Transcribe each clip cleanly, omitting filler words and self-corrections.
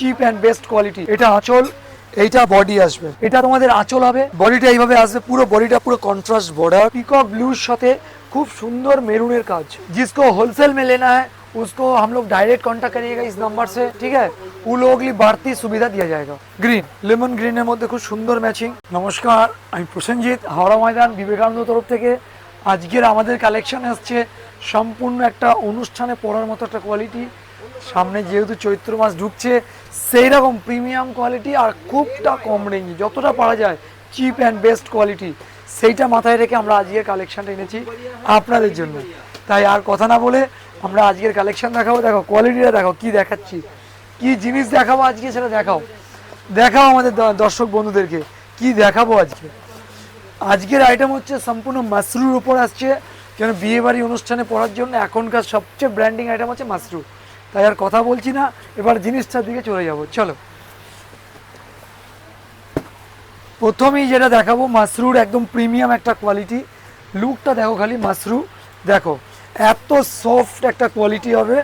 Chip and best quality. এটা আঁচল, এইটা বডি আসবে, এটা তোমাদের আঁচল হবে, বডিটা এইভাবে আসবে, পুরো বডিটা পুরো কন্ট্রাস্ট বর্ডার, পিকক ব্লুর সাথে खूब सुंदर मेरूनेर काज। जिसको होलसेल में लेना है उसको हम लोग डायरेक्ट कॉन्टैक्ट करिएगा इस नंबर से, ठीक है। उन लोगों के लिए बढ़ती सुविधा दिया जाएगा। ग्रीन लेमन ग्रीনের মধ্যে খুব সুন্দর ম্যাচিং। নমস্কার, আমি প্রসেনজিৎ, হাওড়া ময়দান বিবেকানন্দ তরফ থেকে। আজকের আমাদের কালেকশন আসছে সম্পূর্ণ একটা অনুষ্ঠানে পরার মতো একটা কোয়ালিটি। সামনে যেহেতু চৈত্র মাস ঢুকছে, সেই রকম প্রিমিয়াম কোয়ালিটি আর খুবটা কম রেঞ্জে, যতটা পারা যায় চিপ অ্যান্ড বেস্ট কোয়ালিটি, সেইটা মাথায় রেখে আমরা আজকের কালেকশনটা এনেছি আপনাদের জন্য। তাই আর কথা না বলে আমরা আজকের কালেকশন দেখাবো। দেখো কোয়ালিটিটা দেখো, কি দেখাচ্ছি, কি জিনিস দেখাবো আজকে সেটা দেখাও, দেখাও আমাদের দর্শক বন্ধুদেরকে কি দেখাবো আজকে। আজকের আইটেম হচ্ছে সম্পূর্ণ মাশরুর উপর আসছে, কেন বিয়ে বাড়ি অনুষ্ঠানে পরার জন্য এখনকার সবচেয়ে ব্র্যান্ডিং আইটেম হচ্ছে মাশরু। তাই আর কথা বলছি না, এবার জিনিসটার দিকে চলে যাব। চলো, প্রথমেই যেটা দেখাবো মাশরুর একদম প্রিমিয়াম একটা কোয়ালিটি। লুকটা দেখো খালি, মাশরু দেখো, এত সফট একটা কোয়ালিটি হবে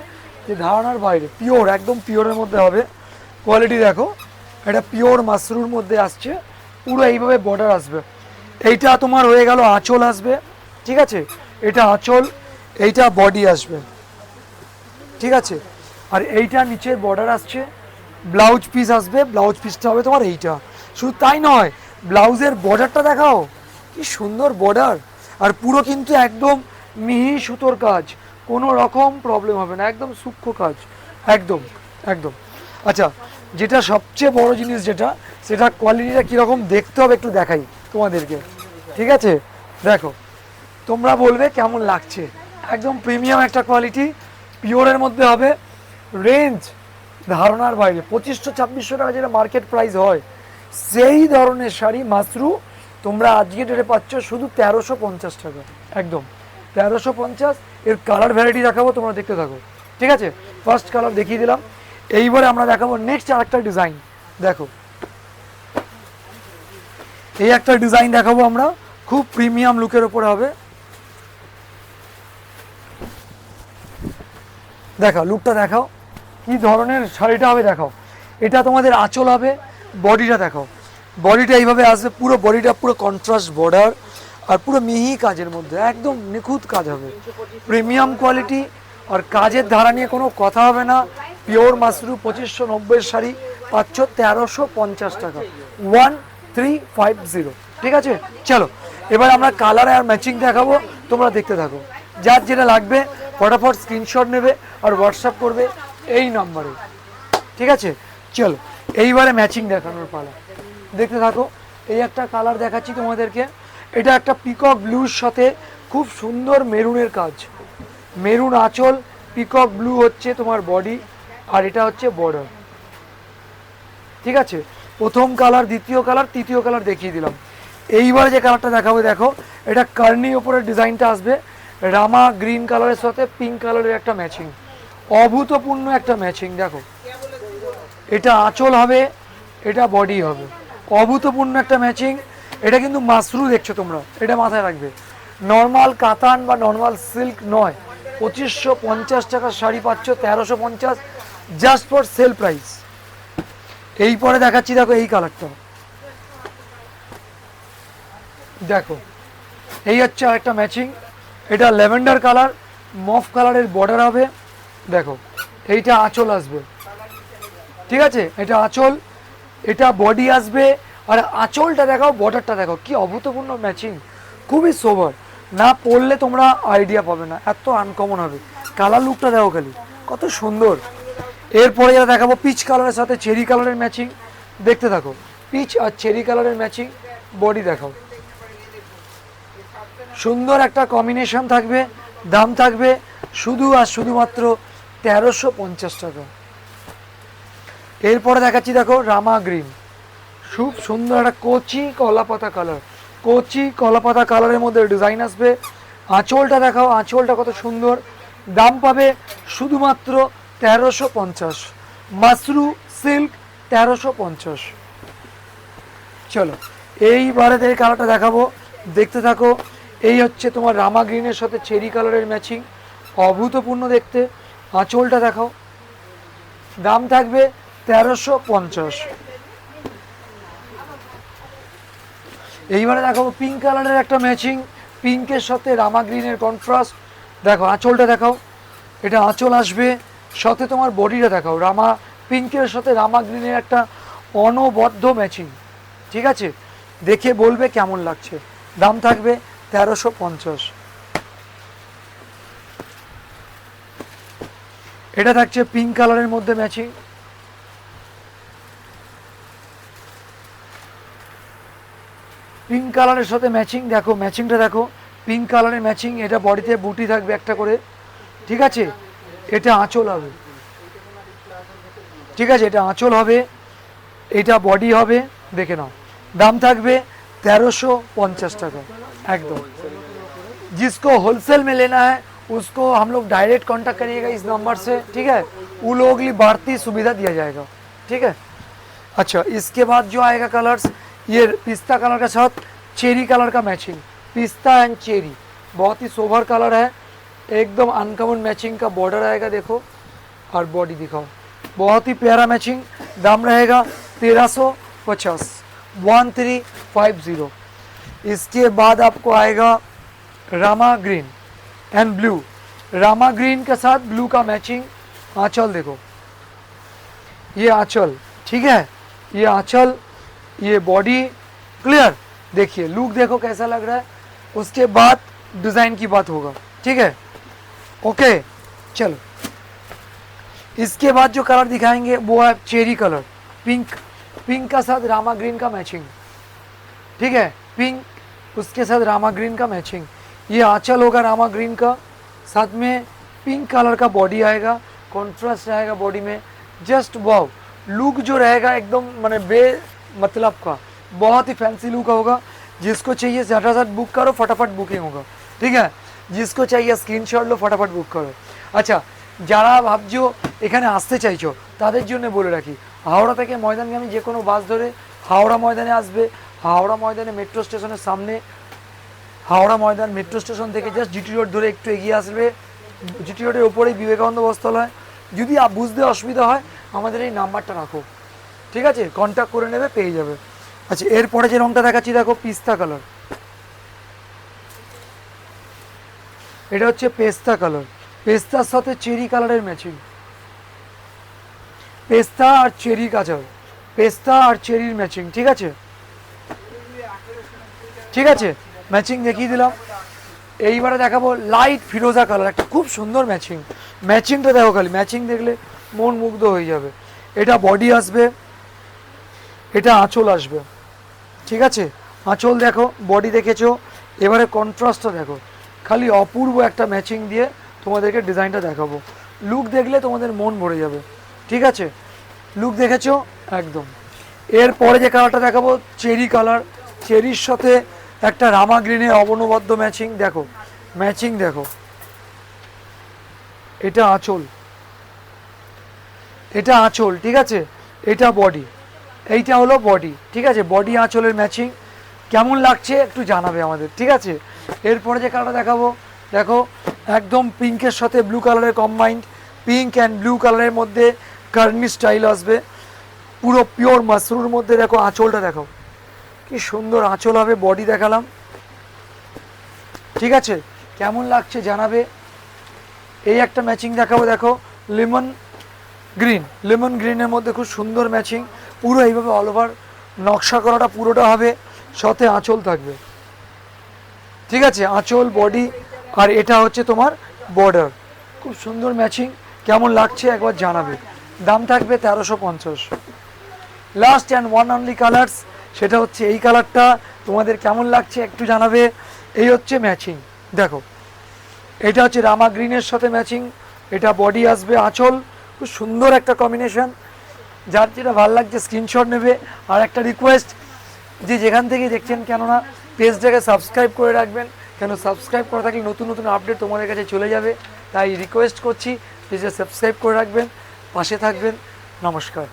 যে ধারণার বাইরে, পিওর একদম পিওরের মধ্যে হবে। কোয়ালিটি দেখো, এটা পিওর মাশরুর মধ্যে আসছে, পুরো এইভাবে বর্ডার আসবে। এইটা তোমার হয়ে গেল আঁচল আসবে, ঠিক আছে, এটা আঁচল, এইটা বডি আসবে, ঠিক আছে। আর এইটা নিচে বর্ডার আসছে, ব্লাউজ পিস আসবে, ব্লাউজ পিসটা হবে তোমার এইটা। শুধু তাই নয়, ব্লাউজের বর্ডারটা দেখাও, কি সুন্দর বর্ডার, আর পুরো কিন্তু একদম মিহি সুতোর কাজ, কোনো রকম প্রবলেম হবে না, একদম সূক্ষ্ম কাজ, একদম একদম। আচ্ছা, যেটা সবচেয়ে বড় জিনিস যেটা, সেটা কোয়ালিটিটা কীরকম দেখতে হবে একটু দেখাই তোমাদেরকে, ঠিক আছে। দেখো, তোমরা বলবে কেমন লাগছে, একদম প্রিমিয়াম একটা কোয়ালিটি, পিওরের মধ্যে হবে। রেঞ্জ ধারণার বাইরে, 2500-2600 টাকা যেটা মার্কেট প্রাইস হয়, সেই ধরনের শাড়ি মাশরু তোমরা আজকে ডেটে পাচ্ছ শুধু 1350 টাকা, একদম 1350। এর কালার ভ্যারাইটি দেখাবো, তোমরা দেখতে থাকো, ঠিক আছে। ফার্স্ট কালার দেখিয়ে দিলাম, এইবারে আমরা দেখাবো নেক্সট আরেকটা ডিজাইন। দেখো, এই একটা ডিজাইন দেখাবো আমরা, খুব প্রিমিয়াম লুকের ওপরে হবে। দেখাও লুকটা, দেখাও কি ধরনের শাড়িটা হবে, দেখাও। এটা তোমাদের আঁচল হবে, বডিটা দেখাও, বডিটা এইভাবে আসবে, পুরো বডিটা পুরো কন্ট্রাস্ট বর্ডার, আর পুরো মিহি কাজের মধ্যে, একদম নিখুঁত কাজ হবে, প্রিমিয়াম কোয়ালিটি। আর কাজের ধারা নিয়ে কোনো কথা হবে না। পিওর মাশরু 2590 শাড়ি পাচ্ছ 1350 টাকা, 1350, ঠিক আছে। চলো, এবার আমরা কালার আর ম্যাচিং দেখাবো, তোমরা দেখতে থাকো। যার যেটা লাগবে ফটাফট স্ক্রিনশট নেবে আর হোয়াটসঅ্যাপ করবে এই নম্বরে, ঠিক আছে। চলো, এইবারে ম্যাচিং দেখানোর পালা, দেখতে থাকো। এই একটা কালার দেখাচ্ছি তোমাদেরকে, এটা একটা পিকক ব্লুর সাথে খুব সুন্দর মেরুনের কাজ, মেরুন আঁচল, পিকক ব্লু হচ্ছে তোমার বডি, আর এটা হচ্ছে বর্ডার, ঠিক আছে। প্রথম কালার, দ্বিতীয় কালার, তৃতীয় কালার দেখিয়ে দিলাম। এইবারে যে কালারটা দেখাবো, দেখো, এটা কার্নি ওপরের ডিজাইনটা আসবে, রামা গ্রিন কালারের সাথে পিঙ্ক কালারের একটা ম্যাচিং, অভূতপূর্ণ একটা ম্যাচিং। দেখো, এটা আঁচল হবে, এটা বডি হবে, অভূতপূর্ণ একটা ম্যাচিং। এটা কিন্তু মাশরু দেখছো তোমরা, এটা মাথায় রাখবে, নর্মাল কাতান বা নর্মাল সিল্ক নয়। 2550 টাকার শাড়ি পাচ্ছ 1350, জাস্ট ফর সেল প্রাইস। এই পরে দেখাচ্ছি, দেখো এই কালারটা, দেখো, এই হচ্ছে আরেকটা ম্যাচিং। এটা ল্যাভেন্ডার কালার, মফ কালারের বর্ডার হবে, দেখো, এইটা আঁচল আসবে, ঠিক আছে, এটা আঁচল, এটা বডি আসবে। আর আঁচলটা দেখাও, বর্ডারটা দেখো, কি অভূতপূর্ণ ম্যাচিং, খুবই সোবার, না পরলে তোমরা আইডিয়া পাবে না, এত আনকমন হবে। কালার লুকটা দেখো খালি, কত সুন্দর। এরপরে যেটা দেখাবো পিচ কালারের সাথে চেরি কালারের ম্যাচিং, দেখতে থাকো, পিচ আর চেরি কালারের ম্যাচিং, বডি দেখাও, সুন্দর একটা কম্বিনেশন থাকবে। দাম থাকবে শুধু আর শুধুমাত্র 1350 টাকা। এরপরে দেখাচ্ছি, দেখো, রামা গ্রিন, খুব সুন্দর একটা কচি কলাপাতা কালার, কচি কলাপাতা কালারের মধ্যে ডিজাইন আসবে। আঁচলটা দেখাও, আঁচলটা কত সুন্দর। দাম পাবে শুধুমাত্র 1350, মাশরু সিল্ক 1350। চলো, এইবারে এই কালারটা দেখাবো, দেখতে থাকো। এই হচ্ছে তোমার রামা গ্রিনের সাথে চেরি কালারের ম্যাচিং, অভূতপূর্ণ দেখতে। আঁচলটা দেখাও, দাম থাকবে 1350। এইবারে দেখাবো পিঙ্ক কালারের একটা ম্যাচিং, পিঙ্কের সাথে রামা গ্রিনের কন্ট্রাস্ট। দেখো আঁচলটা দেখাও, এটা আঁচল আসবে, সাথে তোমার বডিটা দেখাও, রামা পিঙ্কের সাথে রামা গ্রিনের একটা অনবদ্য ম্যাচিং। ঠিক আছে, দেখে বলবে কেমন লাগছে। দাম থাকবে 1350। এটা থাকছে পিঙ্ক কালারের মধ্যে ম্যাচিং, পিঙ্ক কালারের সাথে ম্যাচিং। দেখো ম্যাচিংটা দেখো, পিঙ্ক কালারের ম্যাচিং। এটা বডিতে বুটি থাকবে একটা করে। ঠিক আছে, এটা আঁচল হবে। ঠিক আছে, এটা আঁচল হবে, এটা বডি হবে। দেখে নাও, দাম থাকবে 1350 টাকা एकदम। जिसको होलसेल में लेना है उसको हम लोग डायरेक्ट कांटेक्ट करिएगा इस नंबर से। ठीक है, उन लोगों के लिए बढ़ती सुविधा दिया जाएगा। ठीक है, अच्छा इसके बाद जो आएगा कलर्स, ये पिस्ता कलर के साथ चेरी कलर का मैचिंग। पिस्ता एंड चेरी बहुत ही सोबर कलर है, एकदम अनकॉमन मैचिंग का बॉर्डर आएगा। देखो और बॉडी दिखाओ, बहुत ही प्यारा मैचिंग। दाम रहेगा 1350, 1350। इसके बाद आपको आएगा Rama green and blue. Rama green के साथ ब्लू का मैचिंग। आंचल देखो, ये आंचल। ठीक है, ये आंचल, ये बॉडी। क्लियर, देखिए लुक देखो कैसा लग रहा है। उसके बाद डिज़ाइन की बात होगा। ठीक है, ओके चलो। इसके बाद जो कलर दिखाएंगे वो है चेरी कलर, पिंक। पिंक का साथ रामा ग्रीन का मैचिंग। ठीक है, पिंक उसके साथ रामा ग्रीन का मैचिंग। ये आंचल होगा रामा ग्रीन का, साथ में पिंक कलर का बॉडी आएगा, कॉन्ट्रास्ट रहेगा बॉडी में। जस्ट वाओ, लुक जो रहेगा एकदम माने बे मतलब का, बहुत ही फैंसी लुक होगा। जिसको चाहिए झटाझट बुक करो, फटाफट बुकिंग होगा। ठीक है, जिसको चाहिए स्क्रीनशॉट लो, फटाफट बुक करो। अच्छा, যারা ভাবছো এখানে আসতে চাইছো তাদের জন্য বলে রাখি, হাওড়া থেকে ময়দানগামী যে কোনো বাস ধরে হাওড়া ময়দানে আসবে। হাওড়া ময়দানে মেট্রো স্টেশনের সামনে, হাওড়া ময়দান মেট্রো স্টেশন থেকে জাস্ট জিটি রোড ধরে একটু এগিয়ে আসবে। জিটি রোডের ওপরেই বিবেকানন্দ বস্ত্রালয়। যদি বুঝতে অসুবিধা হয় আমাদের এই নাম্বারটা রাখো। ঠিক আছে, কন্ট্যাক্ট করে নেবে, পেয়ে যাবে। আচ্ছা, এরপরে যে রঙটা দেখাচ্ছি দেখো, পিস্তা কালার। এটা হচ্ছে পেস্তা কালার, পেস্তার সাথে চেরি কালারের ম্যাচিং। পেস্তা আর চেরি কালার, পেস্তা আর চেরির ম্যাচিং। ঠিক আছে, ঠিক আছে, ম্যাচিং দেখিয়ে দিলাম। এইবারে দেখাবো লাইট ফিরোজা কালার, একটা খুব সুন্দর ম্যাচিং। ম্যাচিংটা দেখো, খালি ম্যাচিং দেখলে মন মুগ্ধ হয়ে যাবে। এটা বডি আসবে, এটা আঁচল আসবে। ঠিক আছে, আঁচল দেখো, বডি দেখেছো। এবারে কন্ট্রাস্টটা দেখো, খালি অপূর্ব একটা ম্যাচিং দিয়ে তোমাদেরকে ডিজাইনটা দেখাবো। লুক দেখলে তোমাদের মন ভরে যাবে। ঠিক আছে, লুক দেখেছো একদম। এরপরে যে কালারটা দেখাবো চেরি কালার, চেরির সাথে একটা রামা গ্রিনের অবনবদ্য ম্যাচিং। দেখো ম্যাচিং দেখো, এটা আঁচল, এটা আঁচল। ঠিক আছে, এটা বডি, এইটা হলো বডি। ঠিক আছে, বডি আঁচলের ম্যাচিং কেমন লাগছে একটু জানাবে আমাদের। ঠিক আছে, এরপরে যে কালারটা দেখাবো দেখো, একদম পিঙ্কের সাথে ব্লু কালারের কম্বাইন্ড। পিঙ্ক অ্যান্ড ব্লু কালারের মধ্যে কার্নি স্টাইল আসবে, পুরো পিওর মাশরুর মধ্যে। দেখো আঁচলটা দেখো, কি সুন্দর আঁচল হবে। বডি দেখালাম। ঠিক আছে, কেমন লাগছে জানাবে। এই একটা ম্যাচিং দেখাবো, দেখো লেমন গ্রিন। লেমন গ্রিনের মধ্যে খুব সুন্দর ম্যাচিং, পুরো এইভাবে অল ওভার নকশা করাটা পুরোটা হবে, সাথে আঁচল থাকবে। ঠিক আছে, আঁচল, বডি, আর এটা হচ্ছে তোমার বর্ডার। খুব সুন্দর ম্যাচিং, কেমন লাগছে একবার জানাবে। দাম থাকবে 1350। Last and one only colours, সেটা হচ্ছে এই কালারটা। তোমাদের কেমন লাগছে একটু জানাবে। এই হচ্ছে ম্যাচিং, দেখো এটা হচ্ছে রামা গ্রিনের সাথে ম্যাচিং। এটা বডি আসবে, আঁচল, খুব সুন্দর একটা কম্বিনেশন। যার যেটা ভালো লাগছে স্ক্রিনশট নেবে। আর একটা রিকোয়েস্ট, যে যেখান থেকে দেখছেন কেননা পেজটাকে সাবস্ক্রাইব করে রাখবেন, কেন সাবস্ক্রাইব করা থাকলে নতুন নতুন আপডেট তোমাদের কাছে চলে যাবে। তাই রিকোয়েস্ট করছি পেজে সাবস্ক্রাইব করে রাখবেন, পাশে থাকবেন। নমস্কার।